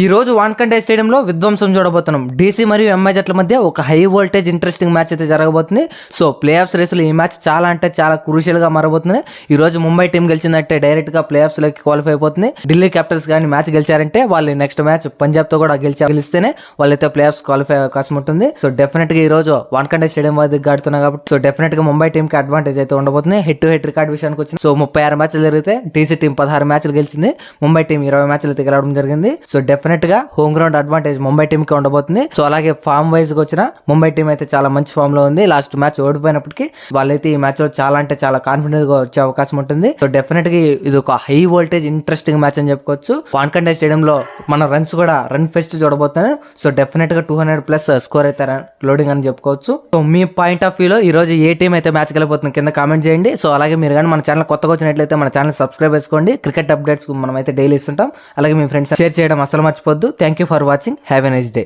ఈ రోజు వాన్ఖండే స్టేడియంలో విధ్వంసం చూడబోతున్నాం. డీసీ మరియు ఎంఐ జట్ల మధ్య ఒక హై వోల్టేజ్ ఇంట్రెస్టింగ్ మ్యాచ్ అయితే జరగబోతుంది. సో ప్లే ఆఫ్స్ రేసులో ఈ మ్యాచ్ చాలా అంటే చాలా క్రూషియల్ గా మారబోతుంది. ఈ రోజు ముంబై టీం గెలిచిందంటే డైరెక్ట్ గా ప్లే ఆఫ్స్ లోకి క్వాలిఫై అయిపోతుంది. ఢిల్లీ క్యాపిటల్స్ కానీ మ్యాచ్ గెలిచారంటే వాళ్ళు నెక్స్ట్ మ్యాచ్ పంజాబ్ తో కూడా గెలిస్తేనే వాళ్ళైతే ప్లే ఆఫ్స్ క్వాలిఫై అయ్యే అవకాశం ఉంటుంది. సో డెఫినెట్ గా ఈ రోజు వాన్ఖండే స్టేడియం వద్ద గాడుతున్నాం కాబట్టి సో డెఫినెట్ గా ముంబై టీం కి అడ్వాంటేజ్ అయితే ఉండబోతుంది. హెడ్ టు హెడ్ రికార్డ్ విషయానికి వచ్చింది. సో 36 మ్యాచ్లు జరిగితే డీసీ టీం 16 మ్యాచ్లు గెలిచింది. ముంబై టీం 20 మ్యాచ్లు అయితే గెలవడం జరిగింది. సో డెఫినెట్ గా home ground advantage Mumbai team కి ఉండబోతుంది. సో అలాగే ఫామ్ వైజ్ గా వచ్చిన ముంబై టీం అయితే చాలా మంచి ఫామ్ లో ఉంది. లాస్ట్ మ్యాచ్ ఓడిపోయినప్పటికీ వాళ్ళైతే ఈ మ్యాచ్ లో చాలా అంటే చాలా కాన్ఫిడెంట్ గా వచ్చే అవకాశం ఉంటుంది. సో డెఫినెట్ గా ఇది ఒక హై వోల్టేజ్ ఇంట్రెస్టింగ్ మ్యాచ్ అని చెప్పుకోవచ్చు. వాన్ఖండే స్టేడియం లో మన రన్స్ కూడా రన్ ఫెస్ట్ చూడబోతున్నాయి. సో డెఫినెట్ గా 200+ స్కోర్ అయితే లోడింగ్ అని చెప్పుకోవచ్చు. So me point of view లో ఈ రోజు ఏ టీం అయితే మ్యాచ్ గెలిపోతుంది కింద కామెంట్ చేయండి. సో అలాగే మీరు కానీ మన ఛానల్ కొత్తగా వచ్చినట్లయితే మన ఛానల్ సబ్స్క్రైబ్ చేసుకోండి. క్రికెట్ అప్డేట్స్ మనం అయితే డైలీ ఇస్తుంటాం. అలాగే మీ ఫ్రెండ్స్ షేర్ చేయడం అసలు మర్చిపోద్దు. Thank you for watching. Have a nice day.